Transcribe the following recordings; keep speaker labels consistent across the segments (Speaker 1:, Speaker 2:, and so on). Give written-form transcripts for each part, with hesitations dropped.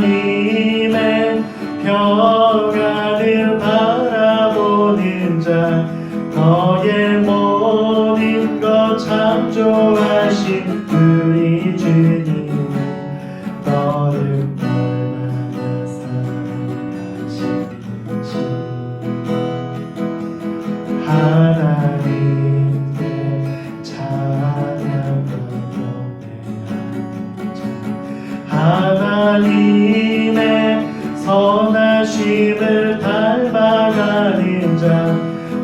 Speaker 1: 하나님의 평안을 바라보는 자 너의 모든 것 창조하신 우리 주님 너를 얼마나 사랑하시는지 하나님께 찬양과 하나님의 선하심을 닮아가는 자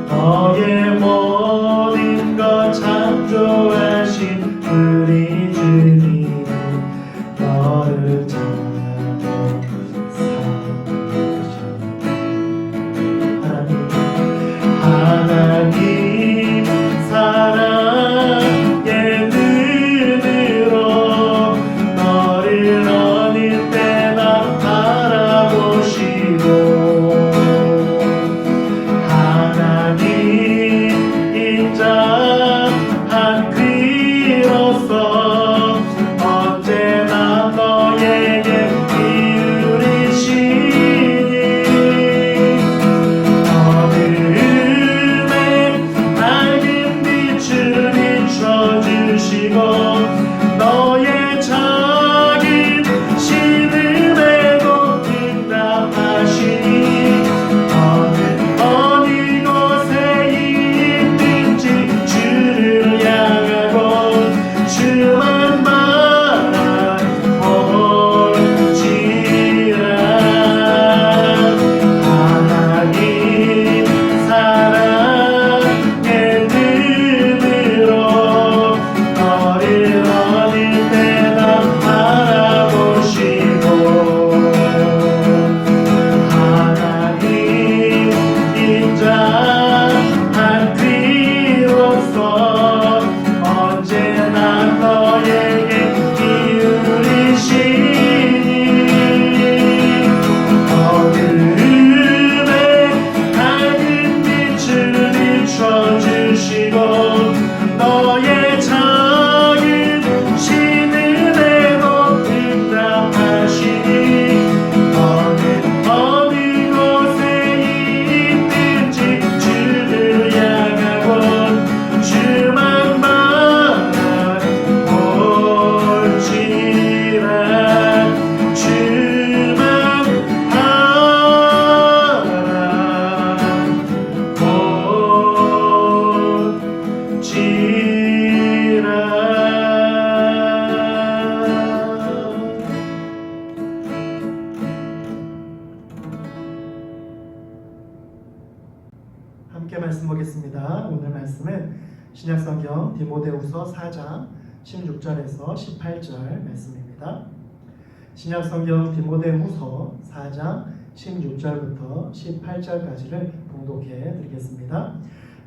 Speaker 1: 너의 모든 것 창조하신 우리 주님 너를 찬양하고 하나님 사랑의 눈으로 너를 어느 때나 바라보시고 함께 말씀 보겠습니다. 오늘 말씀은 신약성경 디모데후서 4장 16절에서 18절 말씀입니다. 신약성경 디모데후서 4장 16절부터 18절까지를 봉독해 드리겠습니다.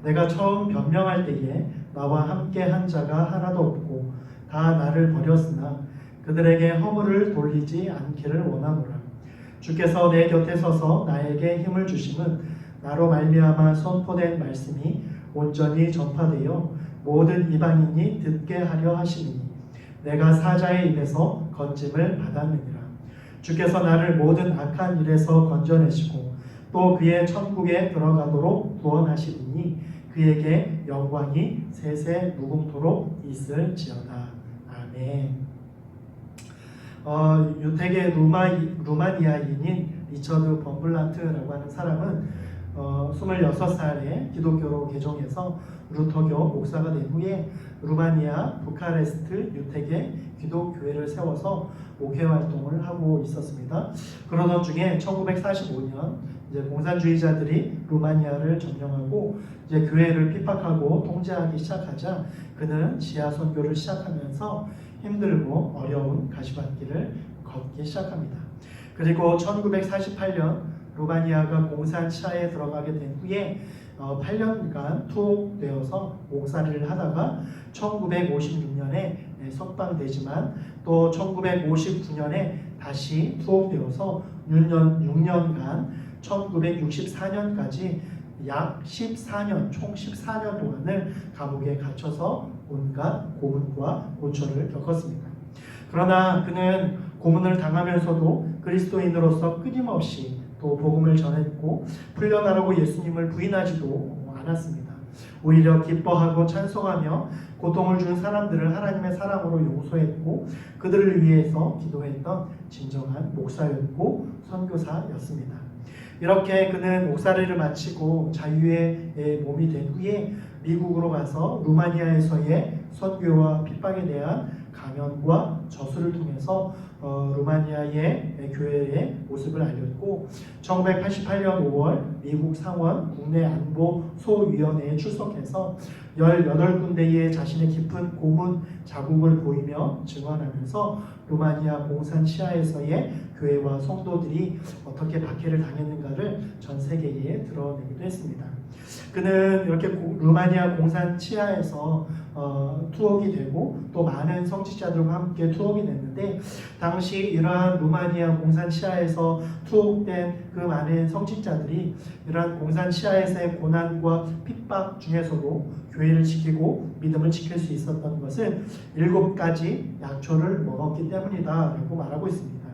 Speaker 1: 내가 처음 변명할 때에 나와 함께 한 자가 하나도 없고 다 나를 버렸으나 그들에게 허물을 돌리지 않기를 원하노라. 주께서 내 곁에 서서 나에게 힘을 주심은 나로 말미암아 선포된 말씀이 온전히 전파되어 모든 이방인이 듣게 하려 하시니 내가 사자의 입에서 건짐을 받았느니라. 주께서 나를 모든 악한 일에서 건져내시고 또 그의 천국에 들어가도록 구원하시리니 그에게 영광이 세세 무궁토록 있을지어다. 아멘. 유택의 루마니아인인 리처드 범블란트라고 하는 사람은 26살에 기독교로 개종해서 루터교 목사가 된 후에 루마니아 부카레스트 유택에 기독교회를 세워서 목회 활동을 하고 있었습니다. 그러던 중에 1945년 이제 공산주의자들이 루마니아를 점령하고 이제 교회를 핍박하고 통제하기 시작하자 그는 지하 선교를 시작하면서 힘들고 어려운 가시밭길을 걷기 시작합니다. 그리고 1948년 루마니아가 공산 치하에 들어가게 된 후에 8년간 투옥되어서 목살이를 하다가 1956년에 석방되지만 또 1959년에 다시 투옥되어서 6년간 1964년까지 약 14년, 총 14년 동안을 감옥에 갇혀서 온갖 고문과 고초를 겪었습니다. 그러나 그는 고문을 당하면서도 그리스도인으로서 끊임없이 또 복음을 전했고 풀려나라고 예수님을 부인하지도 않았습니다. 오히려 기뻐하고 찬송하며 고통을 준 사람들을 하나님의 사랑으로 용서했고 그들을 위해서 기도했던 진정한 목사였고 선교사였습니다. 이렇게 그는 옥살이를 마치고 자유의 몸이 된 후에 미국으로 가서 루마니아에서의 선교와 핍박에 대한 강연과 저술을 통해서 루마니아의 교회의 모습을 알렸고 1988년 5월 미국 상원 국내안보소위원회에 출석해서 18군데의 자신의 깊은 고문 자국을 보이며 증언하면서 루마니아 공산 치하에서의 교회와 성도들이 어떻게 박해를 당했는가를 전 세계에 드러내기도 했습니다. 그는 이렇게 루마니아 공산 치하에서 투옥이 되고 또 많은 성직자들과 함께 투옥이 됐는데 당시 이러한 루마니아 공산 치하에서 투옥된 그 많은 성직자들이 이러한 공산 치하에서의 고난과 핍박 중에서도 교회를 지키고 믿음을 지킬 수 있었던 것은 7가지 약초를 먹었기 때문이다 라고 말하고 있습니다.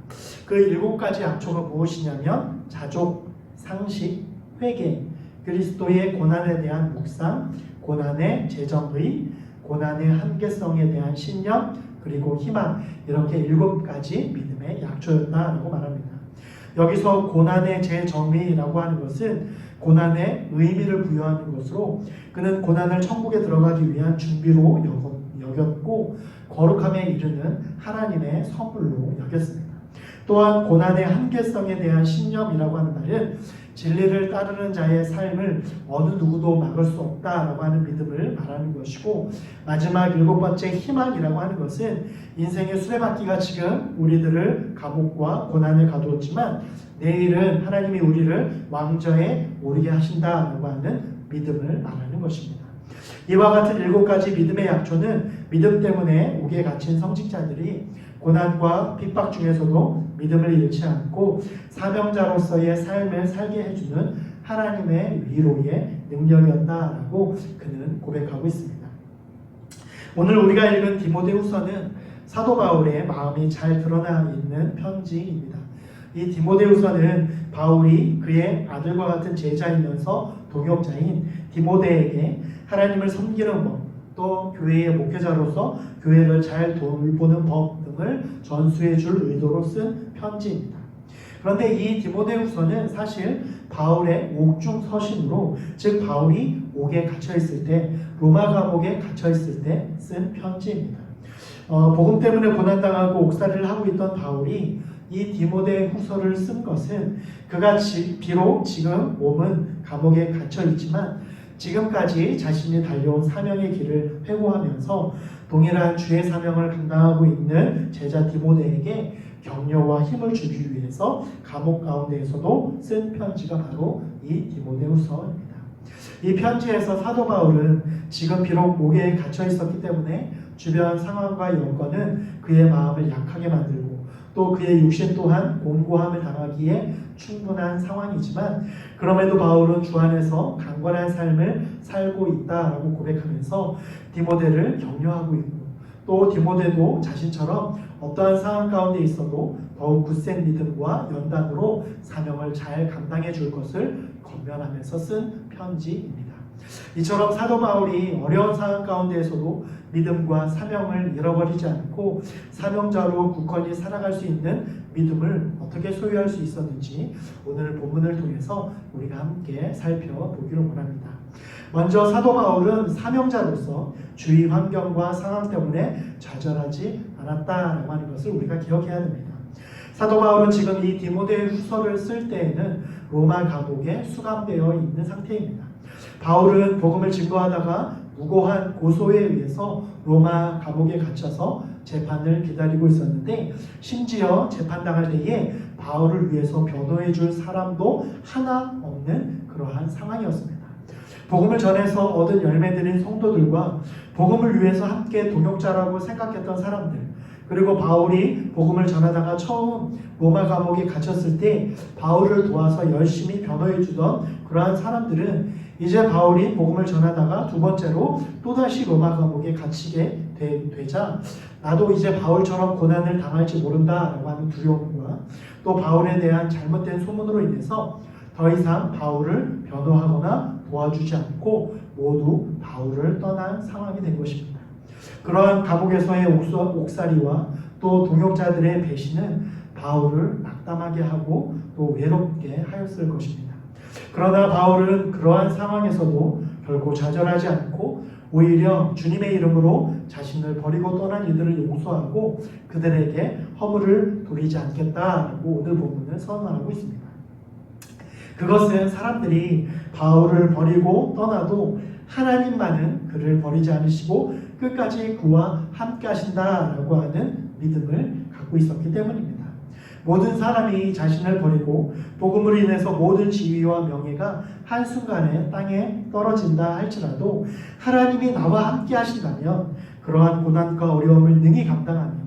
Speaker 1: 그 7가지 약초가 무엇이냐면 자족, 상식, 회개, 그리스도의 고난에 대한 묵상, 고난의 재정의, 고난의 한계성에 대한 신념, 그리고 희망, 이렇게 7가지 믿음의 약초였다라고 말합니다. 여기서 고난의 재정의라고 하는 것은 고난의 의미를 부여하는 것으로 그는 고난을 천국에 들어가기 위한 준비로 여겼고 거룩함에 이르는 하나님의 선물로 여겼습니다. 또한 고난의 한계성에 대한 신념이라고 하는 말은 진리를 따르는 자의 삶을 어느 누구도 막을 수 없다라고 하는 믿음을 말하는 것이고 마지막 7번째 희망이라고 하는 것은 인생의 수레바퀴가 지금 우리들을 감옥과 고난을 가두었지만 내일은 하나님이 우리를 왕좌에 오르게 하신다라고 하는 믿음을 말하는 것입니다. 이와 같은 7가지 믿음의 약초는 믿음 때문에 옥에 갇힌 성직자들이 고난과 핍박 중에서도 믿음을 잃지 않고 사명자로서의 삶을 살게 해주는 하나님의 위로의 능력이었다라고 그는 고백하고 있습니다. 오늘 우리가 읽은 디모데후서는 사도 바울의 마음이 잘 드러나 있는 편지입니다. 이 디모데후서는 바울이 그의 아들과 같은 제자이면서 동역자인 디모데에게 하나님을 섬기는 법, 또 교회의 목회자로서 교회를 잘 돌보는 법 등을 전수해 줄 의도로 쓴 편지입니다. 그런데 이 디모데후서는 사실 바울의 옥중 서신으로, 즉 바울이 옥에 갇혀 있을 때, 로마 감옥에 갇혀 있을 때 쓴 편지입니다. 복음 때문에 고난당하고 옥살이를 하고 있던 바울이 이 디모데후서를 쓴 것은 그가 비록 지금 몸은 감옥에 갇혀 있지만 지금까지 자신이 달려온 사명의 길을 회고하면서 동일한 주의 사명을 감당하고 있는 제자 디모데에게 격려와 힘을 주기 위해서 감옥 가운데에서도 쓴 편지가 바로 이 디모데후서입니다. 이 편지에서 사도 바울은 지금 비록 목에 갇혀 있었기 때문에 주변 상황과 여건은 그의 마음을 약하게 만들고 또 그의 육신 또한 곤고함을 당하기에 충분한 상황이지만 그럼에도 바울은 주 안에서 강건한 삶을 살고 있다라고 고백하면서 디모데를 격려하고 있고 또 디모데도 자신처럼 어떠한 상황 가운데 있어도 더욱 굳센 믿음과 연단으로 사명을 잘 감당해 줄 것을 권면하면서 쓴 편지입니다. 이처럼 사도 바울이 어려운 상황 가운데에서도 믿음과 사명을 잃어버리지 않고 사명자로 굳건히 살아갈 수 있는 믿음을 어떻게 소유할 수 있었는지 오늘 본문을 통해서 우리가 함께 살펴보기를 원합니다. 먼저 사도 바울은 사명자로서 주위 환경과 상황 때문에 좌절하지 않았다라고 하는 것을 우리가 기억해야 됩니다. 사도 바울은 지금 이 디모데 후서를 쓸 때에는 로마 감옥에 수감되어 있는 상태입니다. 바울은 복음을 증거하다가 무고한 고소에 의해서 로마 감옥에 갇혀서 재판을 기다리고 있었는데 심지어 재판당할 때에 바울을 위해서 변호해 줄 사람도 하나 없는 그러한 상황이었습니다. 복음을 전해서 얻은 열매들인 성도들과 복음을 위해서 함께 동역자라고 생각했던 사람들, 그리고 바울이 복음을 전하다가 처음 로마 감옥에 갇혔을 때 바울을 도와서 열심히 변호해 주던 그러한 사람들은 이제 바울이 복음을 전하다가 두 번째로 또다시 로마 감옥에 갇히게 되자 나도 이제 바울처럼 고난을 당할지 모른다라고 하는 두려움과 또 바울에 대한 잘못된 소문으로 인해서 더 이상 바울을 변호하거나 도와주지 않고 모두 바울을 떠난 상황이 된 것입니다. 그러한 감옥에서의 옥살이와 또 동역자들의 배신은 바울을 낙담하게 하고 또 외롭게 하였을 것입니다. 그러나 바울은 그러한 상황에서도 결코 좌절하지 않고 오히려 주님의 이름으로 자신을 버리고 떠난 이들을 용서하고 그들에게 허물을 돌리지 않겠다라고 오늘 본문은 선언하고 있습니다. 그것은 사람들이 바울을 버리고 떠나도 하나님만은 그를 버리지 않으시고 끝까지 그와 함께 하신다라고 하는 믿음을 갖고 있었기 때문입니다. 모든 사람이 자신을 버리고 복음으로 인해서 모든 지위와 명예가 한순간에 땅에 떨어진다 할지라도 하나님이 나와 함께 하신다면 그러한 고난과 어려움을 능히 감당하며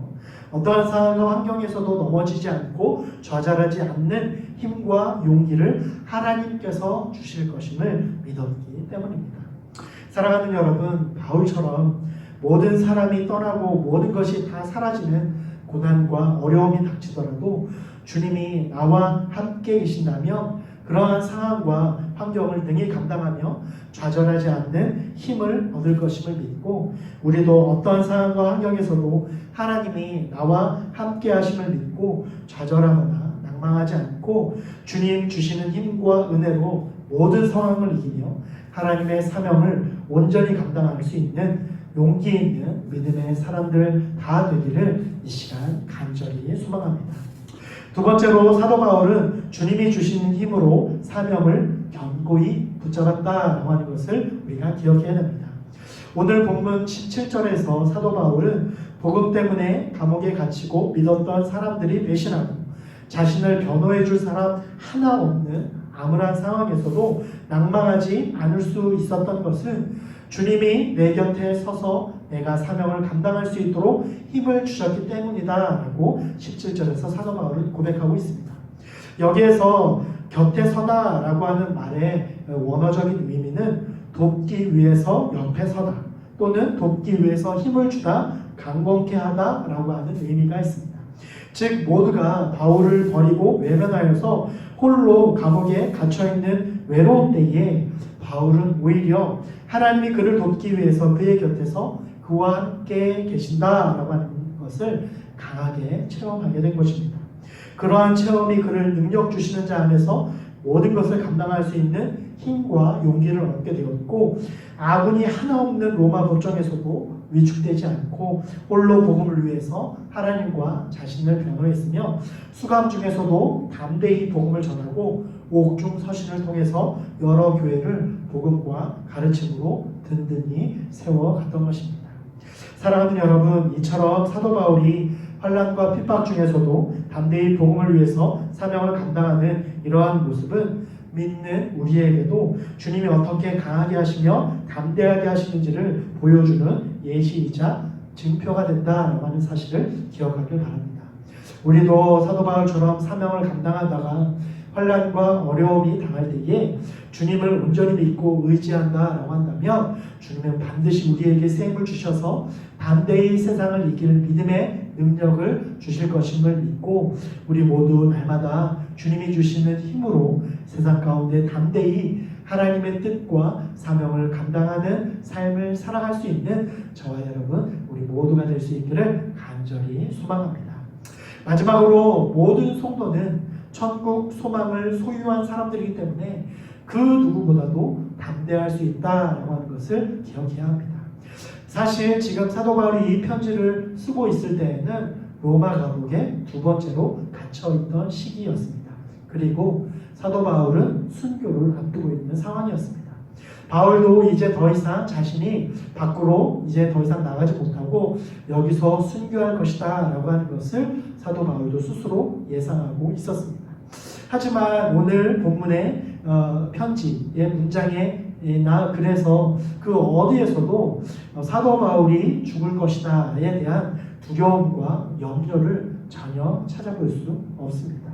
Speaker 1: 어떠한 상황과 환경에서도 넘어지지 않고 좌절하지 않는 힘과 용기를 하나님께서 주실 것임을 믿었기 때문입니다. 사랑하는 여러분, 바울처럼 모든 사람이 떠나고 모든 것이 다 사라지는 고난과 어려움이 닥치더라도 주님이 나와 함께 계신다면 그러한 상황과 환경을 능히 감당하며 좌절하지 않는 힘을 얻을 것임을 믿고 우리도 어떠한 상황과 환경에서도 하나님이 나와 함께 하심을 믿고 좌절하거나 낭망하지 않고 주님 주시는 힘과 은혜로 모든 상황을 이기며 하나님의 사명을 온전히 감당할 수 있는 용기 있는 믿음의 사람들 다 되기를 이 시간 간절히 소망합니다. 두 번째로 사도 바울은 주님이 주시는 힘으로 사명을 견고히 붙잡았다라고 하는 것을 우리가 기억해야 됩니다. 오늘 본문 17절에서 사도 바울은 복음 때문에 감옥에 갇히고 믿었던 사람들이 배신하고 자신을 변호해 줄 사람 하나 없는 암울한 상황에서도 낭망하지 않을 수 있었던 것은 주님이 내 곁에 서서 내가 사명을 감당할 수 있도록 힘을 주셨기 때문이다 라고 17절에서 사도 바울은 고백하고 있습니다. 여기에서 곁에 서다 라고 하는 말의 원어적인 의미는 돕기 위해서 옆에 서다 또는 돕기 위해서 힘을 주다 강건케 하다 라고 하는 의미가 있습니다. 즉 모두가 바울을 버리고 외면하여서 홀로 감옥에 갇혀있는 외로운 때에 바울은 오히려 하나님이 그를 돕기 위해서 그의 곁에서 그와 함께 계신다라고 하는 것을 강하게 체험하게 된 것입니다. 그러한 체험이 그를 능력 주시는 자 안에서 모든 것을 감당할 수 있는 힘과 용기를 얻게 되었고 아군이 하나 없는 로마 법정에서도 위축되지 않고 홀로 복음을 위해서 하나님과 자신을 변호했으며 수감 중에서도 담대히 복음을 전하고 옥중서신을 통해서 여러 교회를 복음과 가르침으로 든든히 세워갔던 것입니다. 사랑하는 여러분, 이처럼 사도 바울이 환난과 핍박 중에서도 담대히 복음을 위해서 사명을 감당하는 이러한 모습은 믿는 우리에게도 주님이 어떻게 강하게 하시며 담대하게 하시는지를 보여주는 예시이자 증표가 된다라고 하는 사실을 기억하길 바랍니다. 우리도 사도 바울처럼 사명을 감당하다가 환난과 어려움이 당할 때에 주님을 온전히 믿고 의지한다라고 한다면 주님은 반드시 우리에게 새 힘을 주셔서 담대히 세상을 이길 믿음의 능력을 주실 것임을 믿고 우리 모두 날마다 주님이 주시는 힘으로 세상 가운데 담대히 하나님의 뜻과 사명을 감당하는 삶을 살아갈 수 있는 저와 여러분 우리 모두가 될 수 있기를 간절히 소망합니다. 마지막으로 모든 성도는 천국 소망을 소유한 사람들이기 때문에 그 누구보다도 담대할 수 있다라고 하는 것을 기억해야 합니다. 사실 지금 사도 바울이 이 편지를 쓰고 있을 때에는 로마 감옥에 두 번째로 갇혀있던 시기였습니다. 그리고 사도 바울은 순교를 앞두고 있는 상황이었습니다. 바울도 이제 더 이상 자신이 밖으로 이제 더 이상 나가지 못하고 여기서 순교할 것이다 라고 하는 것을 사도 바울도 스스로 예상하고 있었습니다. 하지만 오늘 본문의 편지의 문장에 그래서 그 어디에서도 사도 바울이 죽을 것이다에 대한 두려움과 염려를 전혀 찾아볼 수 없습니다.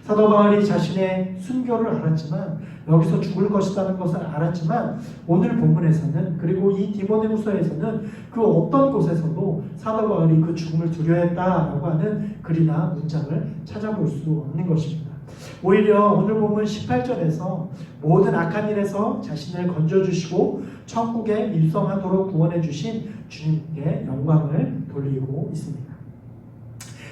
Speaker 1: 사도 바울이 자신의 순교를 알았지만 여기서 죽을 것이라는 것을 알았지만 오늘 본문에서는 그리고 이 디모데후서에서는 그 어떤 곳에서도 사도 바울이 그 죽음을 두려워했다라고 하는 글이나 문장을 찾아볼 수 없는 것입니다. 오히려 오늘 본문 18절에서 모든 악한 일에서 자신을 건져주시고 천국에 일성하도록 구원해 주신 주님께 영광을 돌리고 있습니다.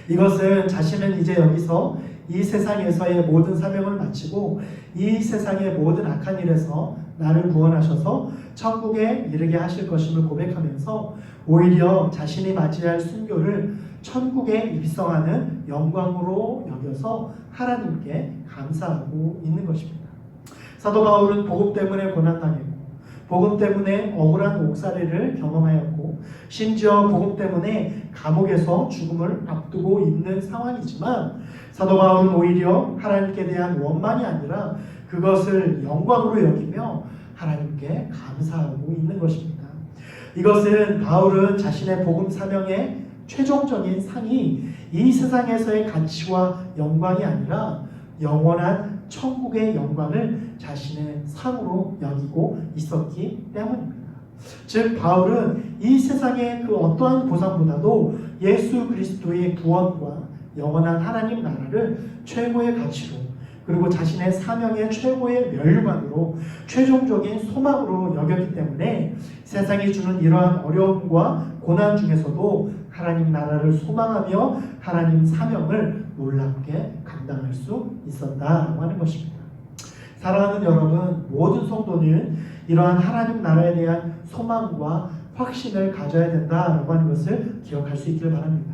Speaker 1: 이것은 자신은 이제 여기서 이 세상에서의 모든 사명을 마치고 이 세상의 모든 악한 일에서 나를 구원하셔서 천국에 이르게 하실 것임을 고백하면서 오히려 자신이 맞이할 순교를 천국에 입성하는 영광으로 여겨서 하나님께 감사하고 있는 것입니다. 사도 바울은 복음 때문에 고난당했고 복음 때문에 억울한 옥살이를 경험하였고 심지어 복음 때문에 감옥에서 죽음을 앞두고 있는 상황이지만 사도 바울은 오히려 하나님께 대한 원망이 아니라 그것을 영광으로 여기며 하나님께 감사하고 있는 것입니다. 이것은 바울은 자신의 복음 사명의 최종적인 상이 이 세상에서의 가치와 영광이 아니라 영원한 천국의 영광을 자신의 상으로 여기고 있었기 때문입니다. 즉 바울은 이 세상의 그 어떠한 보상보다도 예수 그리스도의 구원과 영원한 하나님 나라를 최고의 가치로 그리고 자신의 사명의 최고의 면류관으로 최종적인 소망으로 여겼기 때문에 세상이 주는 이러한 어려움과 고난 중에서도 하나님 나라를 소망하며 하나님 사명을 놀랍게 감당할 수 있었다라고 하는 것입니다. 사랑하는 여러분, 모든 성도는 이러한 하나님 나라에 대한 소망과 확신을 가져야 된다라고 하는 것을 기억할 수 있기를 바랍니다.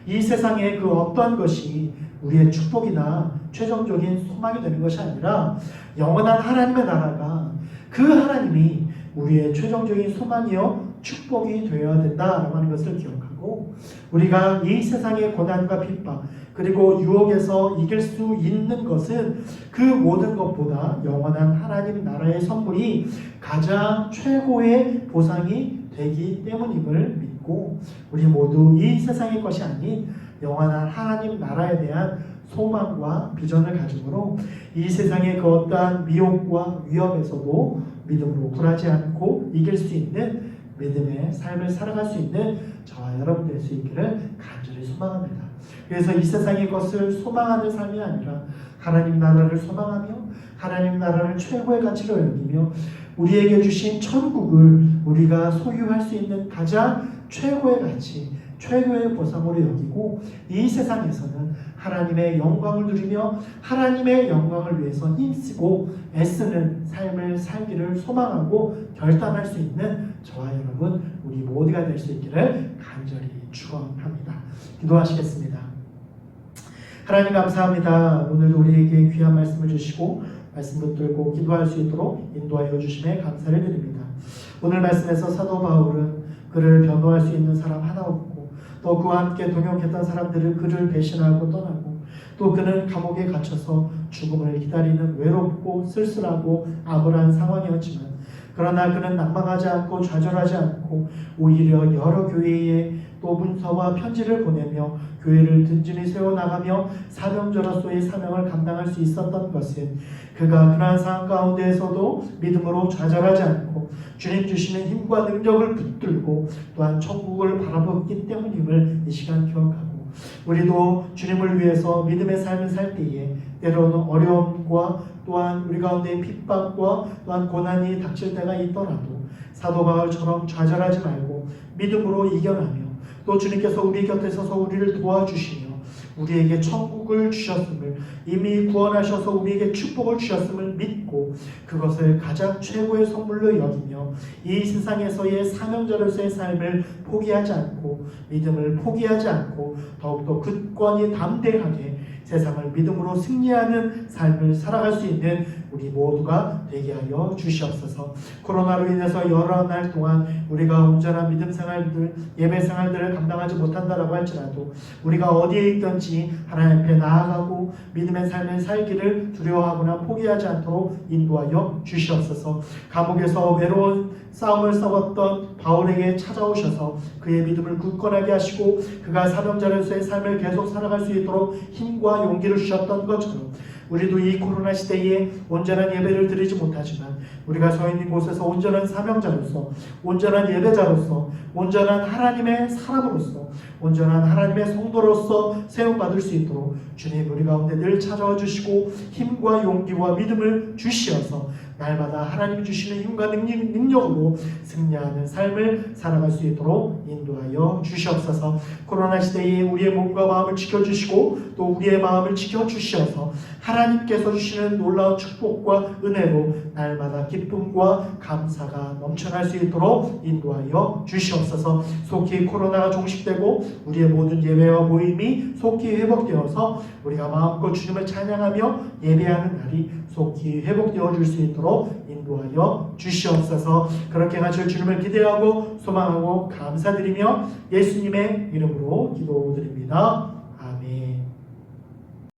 Speaker 1: 이 세상의 그 어떠한 것이 우리의 축복이나 최종적인 소망이 되는 것이 아니라 영원한 하나님의 나라가 그 하나님이 우리의 최종적인 소망이요 축복이 되어야 된다라고 하는 것을 기억하고 우리가 이 세상의 고난과 핍박 그리고 유혹에서 이길 수 있는 것은 그 모든 것보다 영원한 하나님 나라의 선물이 가장 최고의 보상이 되기 때문임을 믿고 우리 모두 이 세상의 것이 아닌 영원한 하나님 나라에 대한 소망과 비전을 가지므로 이 세상의 그 어떠한 미혹과 위협에서도 믿음으로 굴하지 않고 이길 수 있는 믿음의 삶을 살아갈 수 있는 저와 여러분 될 수 있기를 간절히 소망합니다. 그래서 이 세상의 것을 소망하는 삶이 아니라 하나님 나라를 소망하며 하나님 나라를 최고의 가치로 여기며 우리에게 주신 천국을 우리가 소유할 수 있는 가장 최고의 가치, 최고의 보상으로 여기고 이 세상에서는 하나님의 영광을 누리며 하나님의 영광을 위해서 힘쓰고 애쓰는 삶을 살기를 소망하고 결단할 수 있는 저와 여러분 우리 모두가 될 수 있기를 간절히 축원합니다. 기도하시겠습니다. 하나님 감사합니다. 오늘도 우리에게 귀한 말씀을 주시고 말씀 붙들고 기도할 수 있도록 인도하여 주심에 감사를 드립니다. 오늘 말씀에서 사도 바울은 그를 변호할 수 있는 사람 하나 없고 또 그와 함께 동역했던 사람들을 그를 배신하고 떠나고 또 그는 감옥에 갇혀서 죽음을 기다리는 외롭고 쓸쓸하고 암울한 상황이었지만 그러나 그는 낙망하지 않고 좌절하지 않고 오히려 여러 교회에 또 문서와 편지를 보내며 교회를 든든히 세워나가며 사명자로서의 사명을 감당할 수 있었던 것은 그가 그러한 상황 가운데에서도 믿음으로 좌절하지 않고 주님 주시는 힘과 능력을 붙들고 또한 천국을 바라봤기 때문임을 이 시간 기억하고 우리도 주님을 위해서 믿음의 삶을 살 때에 때로는 어려움과 또한 우리 가운데 핍박과 또한 고난이 닥칠 때가 있더라도 사도 바울처럼 좌절하지 말고 믿음으로 이겨나며 또 주님께서 우리 곁에 서서 우리를 도와주시며 우리에게 천국을 주셨음을 이미 구원하셔서 우리에게 축복을 주셨음을 믿고 그것을 가장 최고의 선물로 여기며 이 세상에서의 사명자로서의 삶을 포기하지 않고 믿음을 포기하지 않고 더욱더 굳건히 담대하게 세상을 믿음으로 승리하는 삶을 살아갈 수 있는 우리 모두가 되게 하여 주시옵소서. 코로나로 인해서 여러 날 동안 우리가 온전한 믿음 생활들, 예배 생활들을 감당하지 못한다라고 할지라도 우리가 어디에 있든지 하나님 앞에 나아가고 믿음의 삶을 살기를 두려워하거나 포기하지 않도록 인도하여 주시옵소서. 감옥에서 외로운 싸움을 싸웠던 바울에게 찾아오셔서 그의 믿음을 굳건하게 하시고 그가 사명자로서의 삶을 계속 살아갈 수 있도록 힘과 용기를 주셨던 것처럼 우리도 이 코로나 시대에 온전한 예배를 드리지 못하지만 우리가 서 있는 곳에서 온전한 사명자로서 온전한 예배자로서 온전한 하나님의 사람으로서 온전한 하나님의 성도로서 세움받을 수 있도록 주님 우리 가운데 늘 찾아와 주시고 힘과 용기와 믿음을 주시어서 날마다 하나님 주시는 힘과 능력으로 승리하는 삶을 살아갈 수 있도록 인도하여 주시옵소서. 코로나 시대에 우리의 몸과 마음을 지켜주시고 또 우리의 마음을 지켜주시어서 하나님께서 주시는 놀라운 축복과 은혜로 날마다 기쁨과 감사가 넘쳐날 수 있도록 인도하여 주시옵소서. 속히 코로나가 종식되고 우리의 모든 예배와 모임이 속히 회복되어서 우리가 마음껏 주님을 찬양하며 예배하는 날이 속히 회복되어 줄 수 있도록 인도하여 주시옵소서. 그렇게 하실 주님을 기대하고 소망하고 감사드리며 예수님의 이름으로 기도드립니다. 아멘.